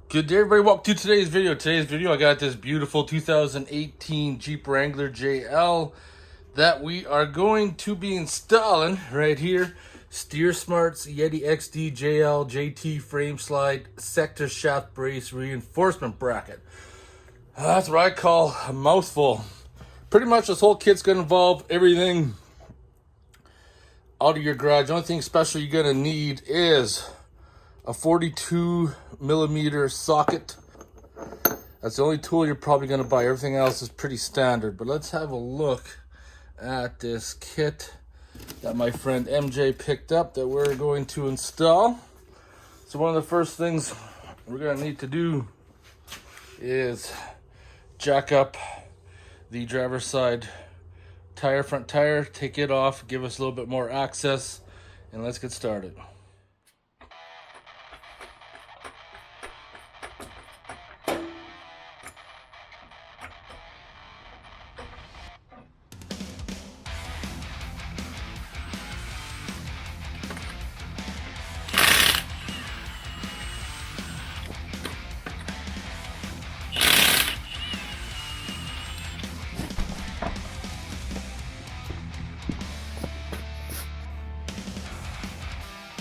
Good day, everybody. Welcome to today's video. I got this beautiful 2018 Jeep Wrangler JL that we are going to be installing right here. SteerSmarts YETI XD JL JT frame slide sector shaft brace reinforcement bracket. That's what I call a mouthful. Pretty much this whole kit's going to involve everything out of your garage. The only thing special you're going to need is a 42 millimeter socket. That's the only tool you're probably going to buy. Everything else is pretty standard. But let's have a look at this kit that my friend MJ picked up that we're going to install. So one of the first things we're going to need to do is jack up the driver's side tire, front tire, take it off, give us a little bit more access, and let's get started.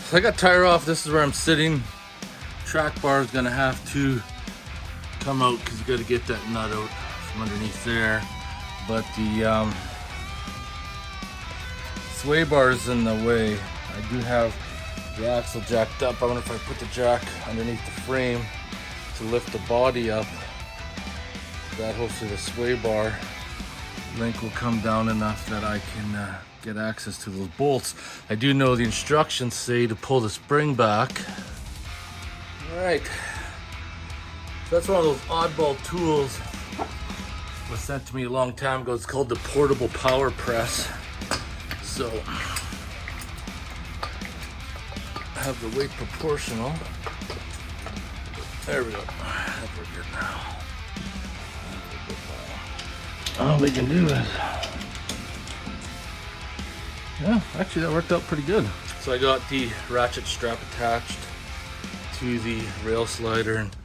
So I got tire off. This is where I'm sitting. Track bar is gonna have to come out because you got to get that nut out from underneath there. But the sway bar is in the way. I do have the axle jacked up. I wonder if I put the jack underneath the frame to lift the body up. That hopefully the sway bar link will come down enough that I can get access to those bolts. I do know the instructions say to pull the spring back. All right, so that's one of those oddball tools that was sent to me a long time ago. It's called the portable power press. So I have the weight proportional. There we go. I think we're good now. All we can do is, yeah, actually that worked out pretty good. So I got the ratchet strap attached to the rail slider and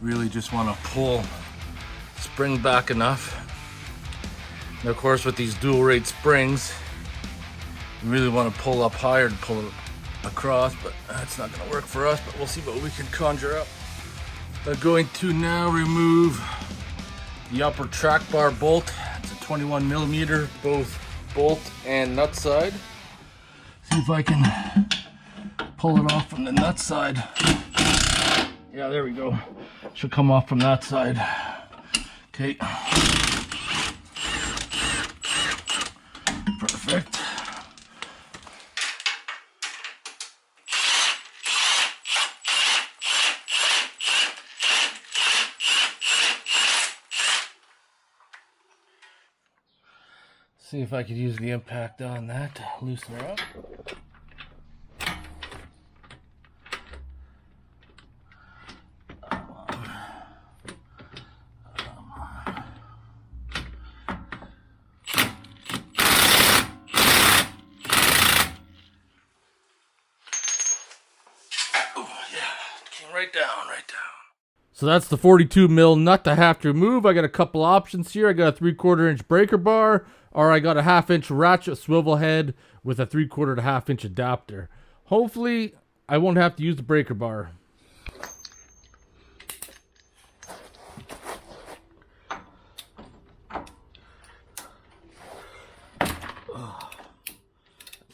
really just want to pull spring back enough. And of course with these dual rate springs, you really want to pull up higher to pull it across, but that's not going to work for us, but we'll see what we can conjure up. I'm going to now remove the upper track bar bolt. It's a 21 millimeter, both bolt and nut side. See if I can pull it off from the nut side. Yeah, there we go. Should come off from that side. Okay. Perfect. See if I could use the impact on that to loosen her up. Right down. So that's the 42 mil nut I have to remove. I got a couple options here. I got a 3/4 inch breaker bar, or I got a 1/2 inch ratchet swivel head with a 3/4 to 1/2 inch adapter. Hopefully I won't have to use the breaker bar.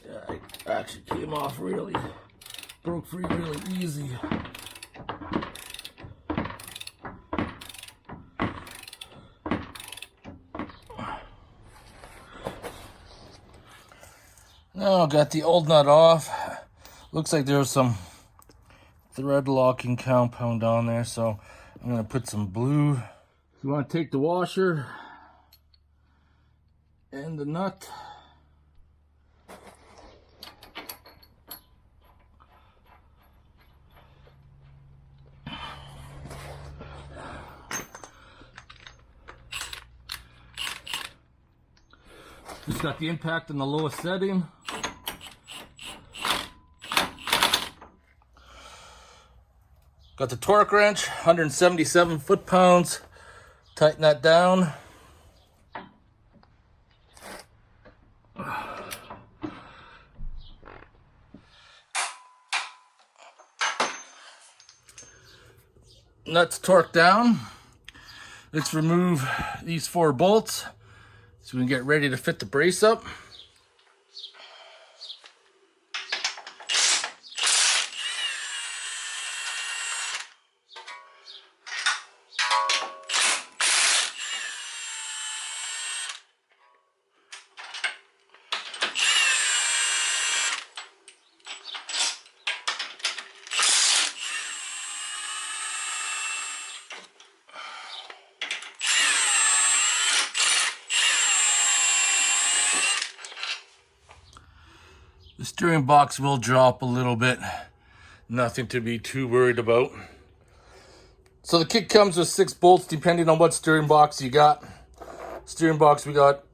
Yeah, it actually came off really, broke free really easy. Now got the old nut off. Looks like there's some thread locking compound on there, so I'm gonna put some blue. You want to take the washer and the nut. Just got the impact in the lowest setting. Got the torque wrench, 177 foot-pounds. Tighten that down. Nuts torqued down. Let's remove these 4 bolts so we can get ready to fit the brace up. The steering box will drop a little bit. Nothing to be too worried about. So the kit comes with 6 bolts depending on what steering box you got. Steering box we got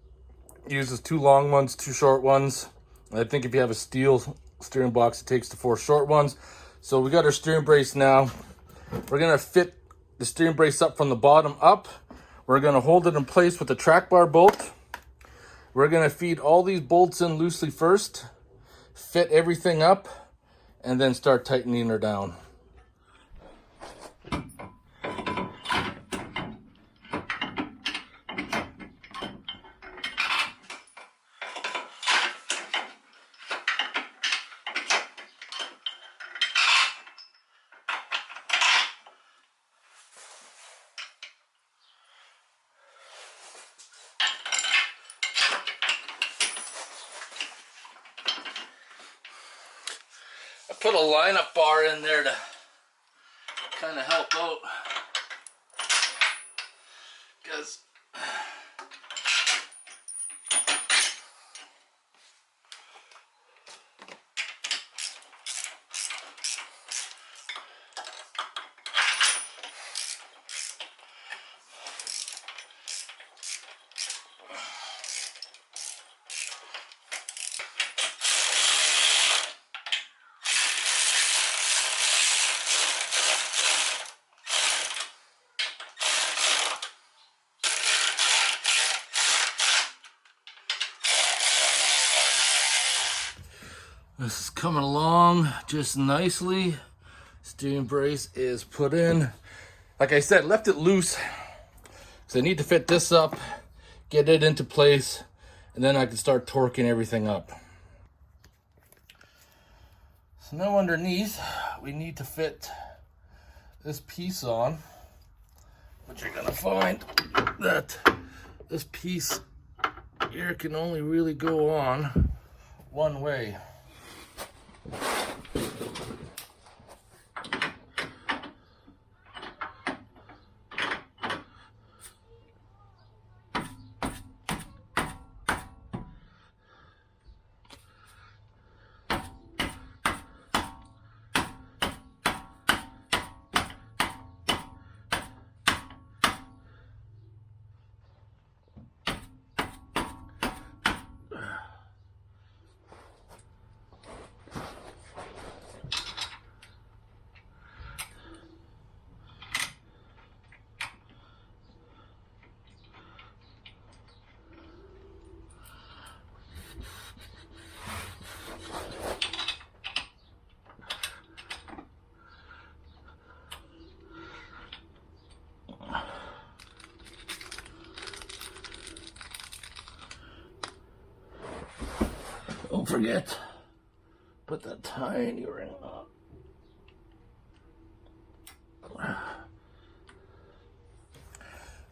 uses 2 long ones, 2 short ones. I think if you have a steel steering box, it takes the 4 short ones. So we got our steering brace now. We're gonna fit the steering brace up from the bottom up. We're gonna hold it in place with the track bar bolt. We're gonna feed all these bolts in loosely first, fit everything up, and then start tightening her down. I put a lineup bar in there to kind of help out, because this is coming along just nicely. Steering brace is put in. Like I said, left it loose because I need to fit this up, get it into place, and then I can start torquing everything up. So now underneath, we need to fit this piece on, but you're gonna find that this piece here can only really go on one way. Don't forget, put that tiny ring on.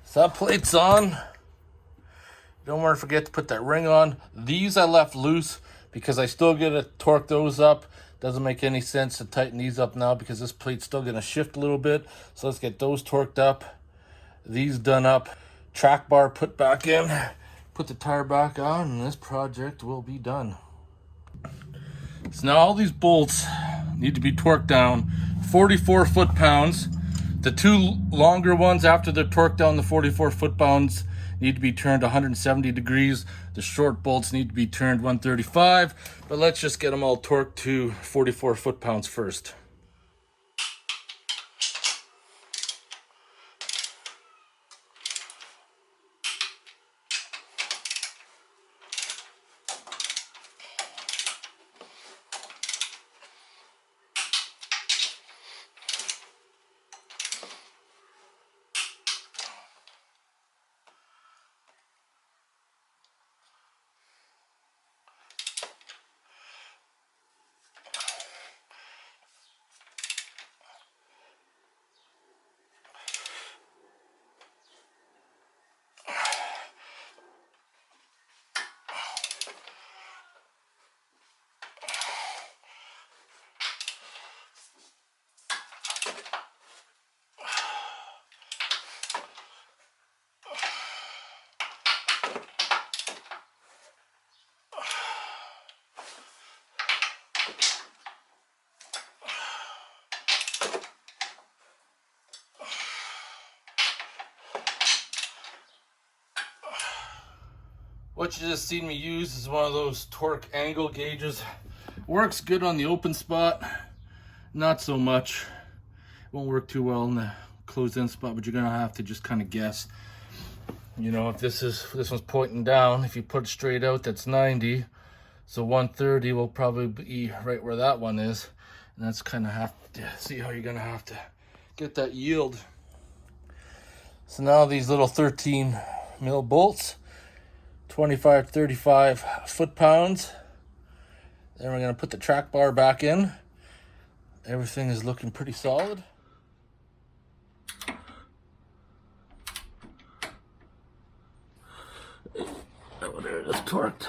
Sub plate's on. Don't want to forget to put that ring on. These I left loose because I still gotta torque those up. Doesn't make any sense to tighten these up now because this plate's still gonna shift a little bit. So let's get those torqued up. These done up. Track bar put back in. Put the tire back on, and this project will be done. So now all these bolts need to be torqued down 44 foot-pounds. The 2 longer ones after they're torqued down the 44 foot-pounds need to be turned 170 degrees. The short bolts need to be turned 135, but let's just get them all torqued to 44 foot-pounds first. What you just seen me use is one of those torque angle gauges. Works good on the open spot, not so much. Won't work too well in the closed in spot, but you're gonna have to just kind of guess. You know, if this one's pointing down, if you put it straight out, that's 90. So 130 will probably be right where that one is. And that's kind of have to see how you're gonna have to get that yield. So now these little 13 mil bolts, 25, 35 foot-pounds. Then we're gonna put the track bar back in. Everything is looking pretty solid. Oh, there it is, torqued.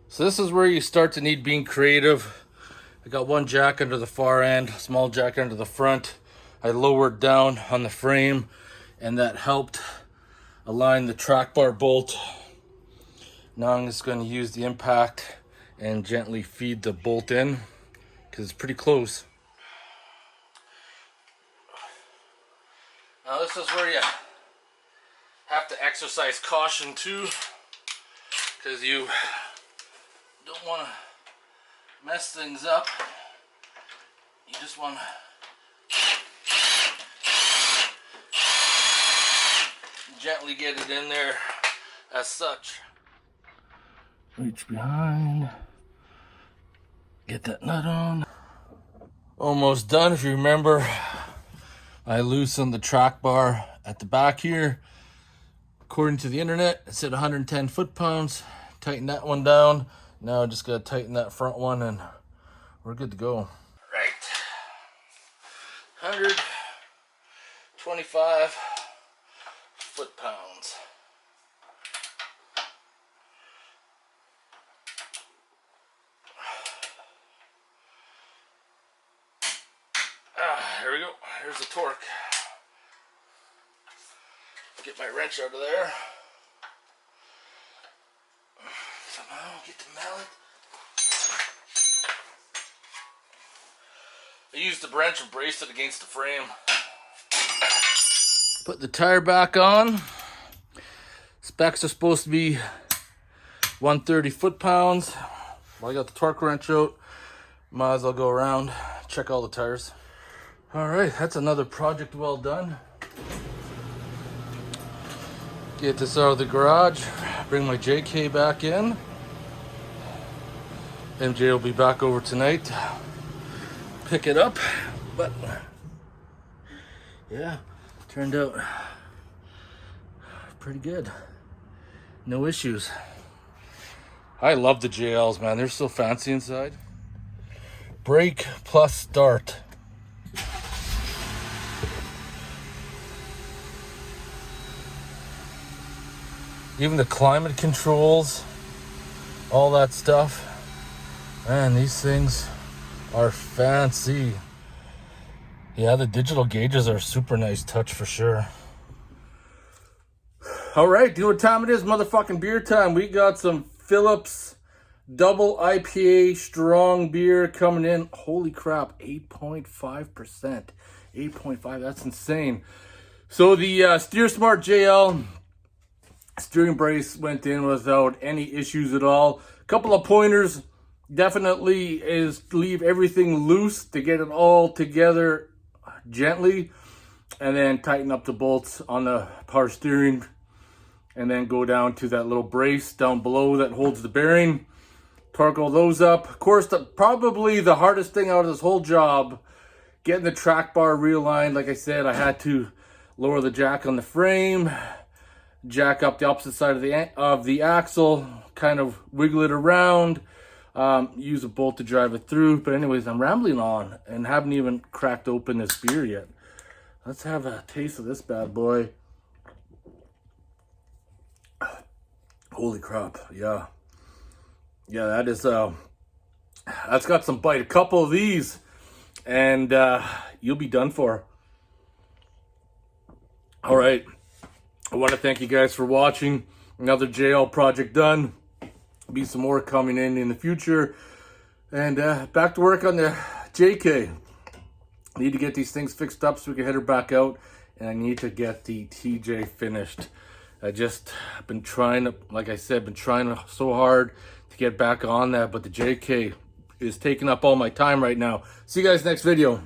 So this is where you start to need being creative. I got one jack under the far end, small jack under the front. I lowered down on the frame, and that helped align the track bar bolt. Now I'm just going to use the impact and gently feed the bolt in because it's pretty close. Now this is where you have to exercise caution too, because you don't want to mess things up. You just want to gently get it in there as such. Reach behind, get that nut on. Almost done. If you remember, I loosened the track bar at the back here. According to the internet, it said 110 foot-pounds. Tighten that one down. Now I just gotta tighten that front one and we're good to go. Right. 125 foot-pounds. Here we go. Here's the torque. Get my wrench out of there. Somehow get the mallet. I used the wrench and braced it against the frame. Put the tire back on. Specs are supposed to be 130 foot-pounds. Well, I got the torque wrench out. Might as well go around, check all the tires. All right, that's another project well done. Get this out of the garage, bring my JK back in. MJ will be back over tonight to pick it up, but yeah, turned out pretty good. No issues. I love the JLs, man. They're so fancy inside. Brake plus start. Even the climate controls, all that stuff. Man, these things are fancy. Yeah, the digital gauges are a super nice touch for sure. All right, do you know what time it is? Motherfucking beer time. We got some Phillips double IPA strong beer coming in. Holy crap, 8.5%. 8.5, that's insane. So the SteerSmart JL steering brace went in without any issues at all. A couple of pointers definitely is leave everything loose to get it all together gently, and then tighten up the bolts on the power steering, and then go down to that little brace down below that holds the bearing. Torque all those up. Of course, probably the hardest thing out of this whole job, getting the track bar realigned. Like I said, I had to lower the jack on the frame, jack up the opposite side of the axle, kind of wiggle it around, use a bolt to drive it through. But anyways, I'm rambling on and haven't even cracked open this beer yet. Let's have a taste of this bad boy. Holy crap, yeah. Yeah, that is, that's got some bite. A couple of these and you'll be done for. All right, I want to thank you guys for watching. Another JL project done. Be some more coming in the future. And back to work on the JK. Need to get these things fixed up so we can head her back out. And I need to get the TJ finished. I've been trying to, like I said, so hard to get back on that. But the JK is taking up all my time right now. See you guys next video.